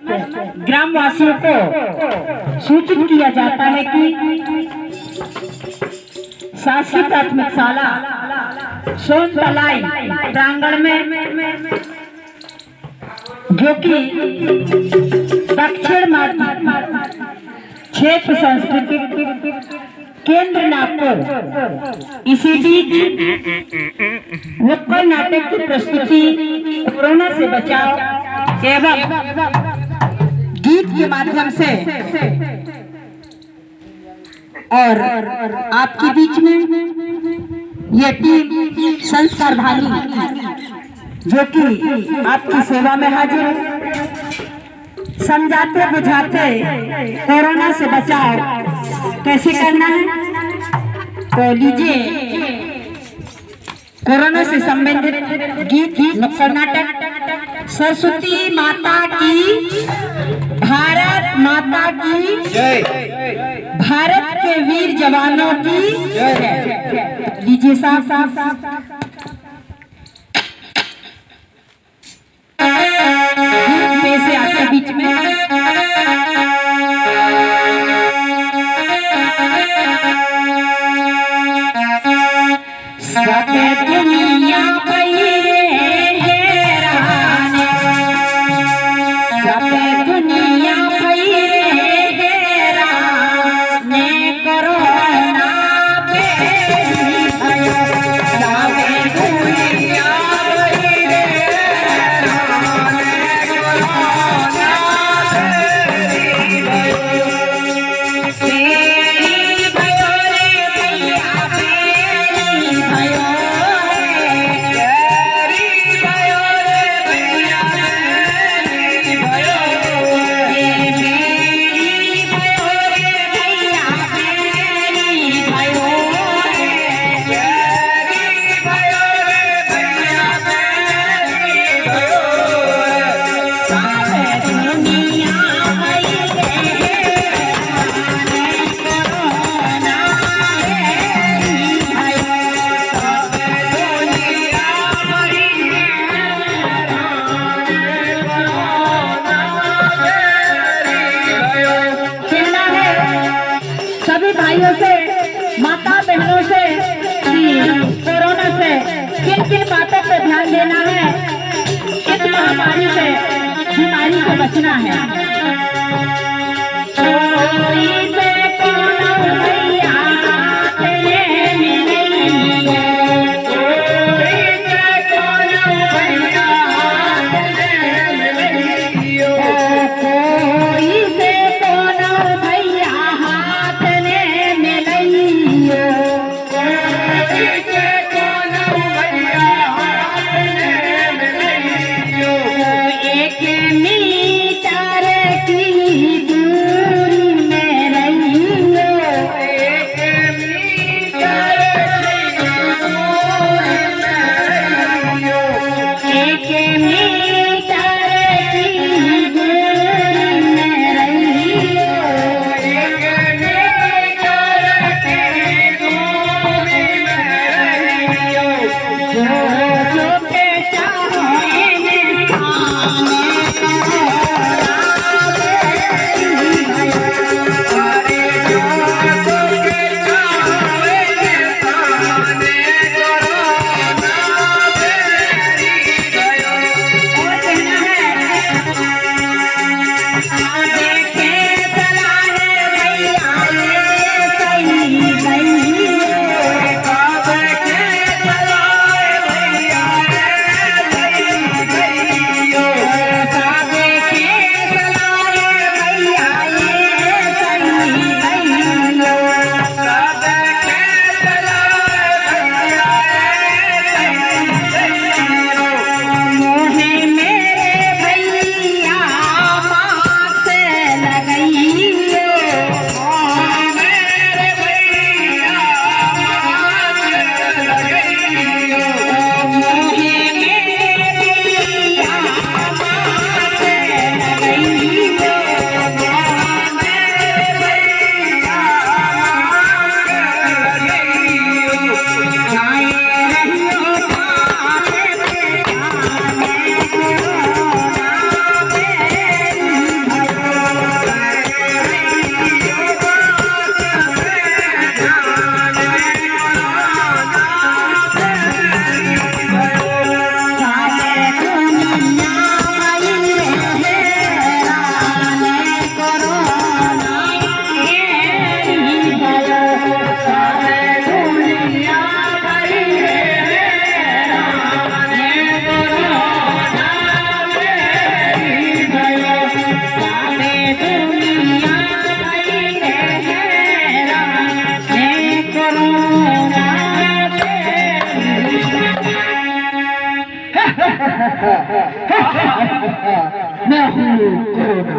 ग्रामवासियों को सूचित किया जाता है कि शासकीय प्राथमिक शाला सोनतलाई प्रांगण में, जो कि दक्षिण क्षेत्र सांस्कृतिक केंद्र नागपुर, इसी बीच नुक्कड़ नाटक की प्रस्तुति कोरोना से बचाव एवं गीत के माध्यम से और आपके बीच में यह टीम संस्कार भानी, जो कि आपकी सेवा में हाजिर है, समझाते बुझाते कोरोना से बचाव कैसे करना है। तो लीजिए कोरोना से संबंधित गीत नुक्कड़ नाटक। सरस्वती माता की, भारत माता की जय, भारत के वीर जवानों की जय। लीजिए साफ साफ साफ से आपके बीच में सब दुनिया भाइयों से, माता बहनों से कोरोना से किन किन बातों पर ध्यान देना है, इस महामारी से, बीमारी से बचना है। मैं हूँ कोरोना,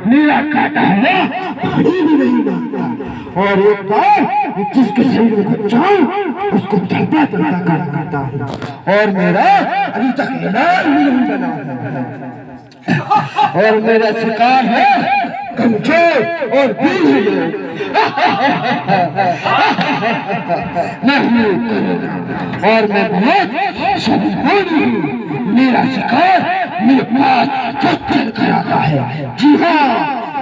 मेरा काटा है पानी भी नहीं मांगता, और एक बार जिसके शरीर में घुस जाऊं उसको चलता चलता करता हूँ, और मेरा अभी तक इलाज भी नहीं बना है, और मेरा शिकार है कमजोर और बूढ़े लोग। मैं हूँ कोरोना और मैं बहुत शक्तिशाली हूँ, मेरा शिकार मेरे पास चल कर आता है। जी हाँ,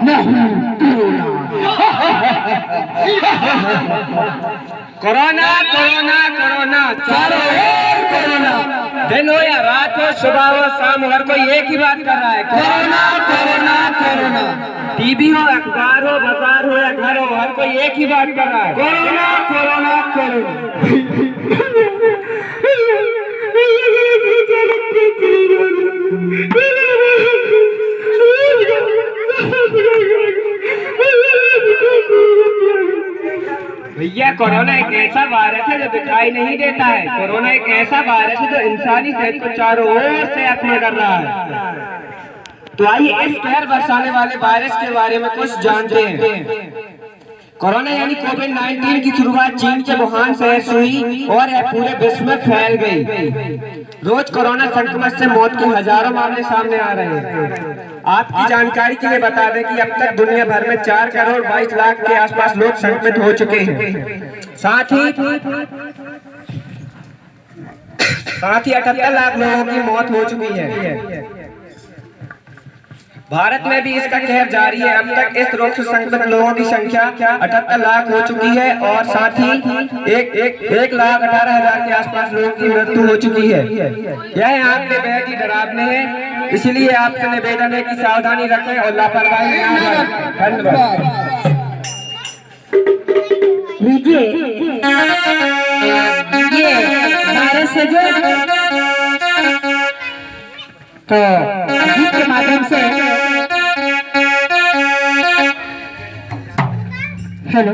मैं हूँ कोरोना। कोरोना कोरोना कोरोना चारों ओर कोरोना, दिन हो या रात हो, सुबह हो शाम हो, हर कोई एक ही बात कर रहा है, कोरोना कोरोना कोरोना। टीवी हो, अखबार हो, बाजार हो या घर हो, हर कोई एक ही बात कर रहा है, कोरोना कोरोना कोरोना। भैया कोरोना एक ऐसा वायरस है जो दिखाई नहीं देता है। कोरोना एक ऐसा वायरस है जो इंसानी सेहत को चारों ओर से अफवाह कर रहा है। तो आइए इस कहर बरसाने वाले वायरस के बारे में कुछ जानते हैं। कोरोना यानी कोविड-19 की शुरुआत चीन के वुहान शहर से हुई और यह पूरे विश्व में फैल गई। रोज कोरोना संक्रमण से मौत के हजारों मामले सामने आ रहे हैं। आपकी जानकारी के लिए बता दें कि अब तक दुनिया भर में 4 करोड़ 22 लाख के आसपास लोग संक्रमित हो चुके हैं। साथ ही 78 लाख लोगों की मौत हो चुकी है। भारत में भी इसका कहर जारी है। अब तक इस रोग से संक्रमित लोगों की संख्या 78 लाख हो चुकी है और साथ ही 1,18,000 के आसपास लोगों की मृत्यु हो चुकी है। यह आपके बेहद ही डरावने है, इसलिए आपसे निवेदन है कि सावधानी रखें और लापरवाही न करें। धन्यवाद। लीजिए ये वायरस है जो तो गीत के माध्यम से हेलो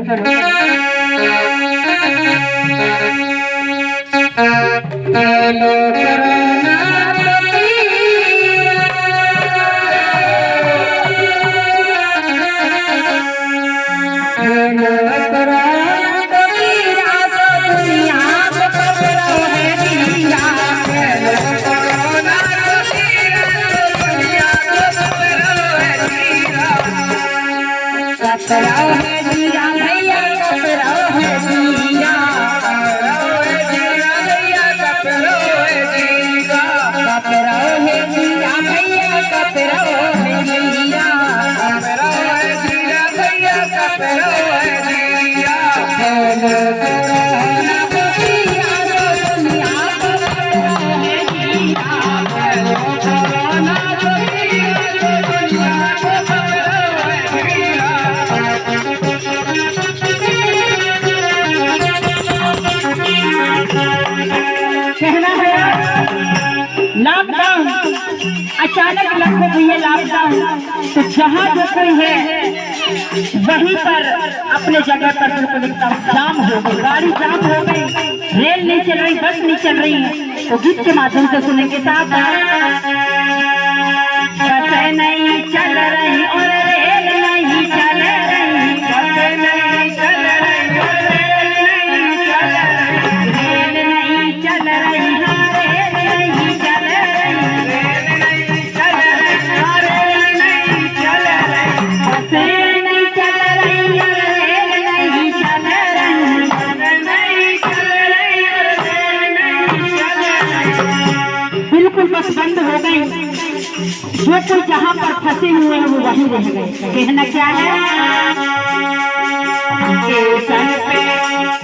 लॉकडाउन अचानक लगभग हुई है लॉकडाउन, तो जहाँ जो कोई है वहीं पर अपने जगह पर जाम हो गई, गाड़ी जाम हो गई, रेल नहीं चल रही, बस नहीं चल रही है। तो गीत के माध्यम से सुनेंगे साहब, बसें नहीं चल रही और रेल नहीं चल रही, बसें नहीं चल रही और रेल नहीं चल रही, रेल नहीं चल रही, रेल नहीं चल रही, रेल नहीं चल रही, रेल नहीं चल रही, बसें नहीं चल रही और रेल नहीं चल रही, रेल नहीं चल रही और रेल नहीं चल रही। बिल्कुल बस बंद हो गई। जो कोई जहाँ पर फंसे हुए हैं वो वहीं रह गए। कहना क्या है, स्टेशन पे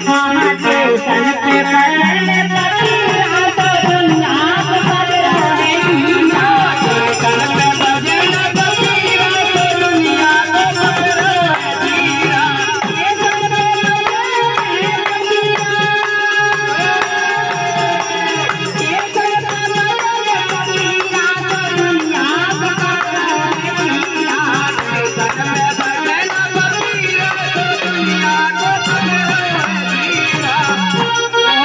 हाँ स्टेशन पे बदलने पड़ी तो दुनिया बदल रहे दुनिया, स्टेशन पे बदलने पड़ी तो दुनिया बदल रहे दुनिया, स्टेशन पे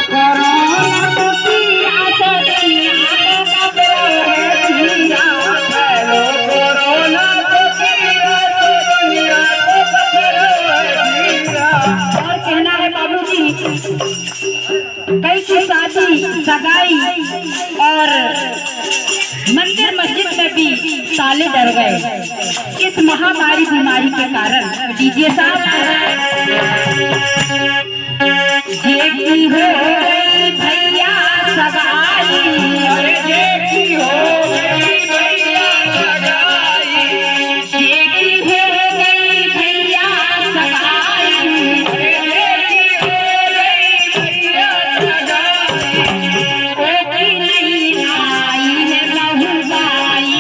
कोरोना इस महामारी बीमारी के कारण दीजिए साहब जेठी हो गई भैया सगाई, अरे जेठी हो गई भैया सगाई, जेठी हो गई भैया सगाई, अरे जेठी हो गई भैया सगाई, ओकी नहीं आई है बहुबाई,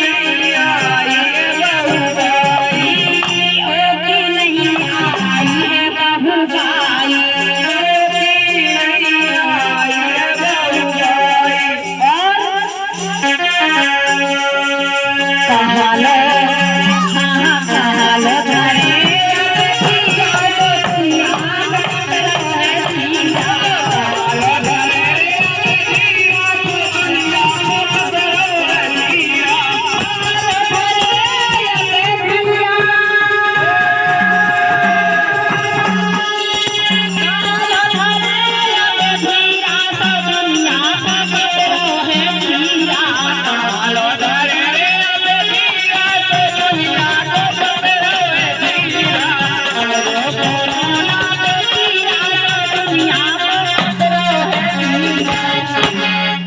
नहीं आई है बहुबाई, ओकी नहीं आई है बहुबाई। नहीं आई है बहुबाई। कहाँ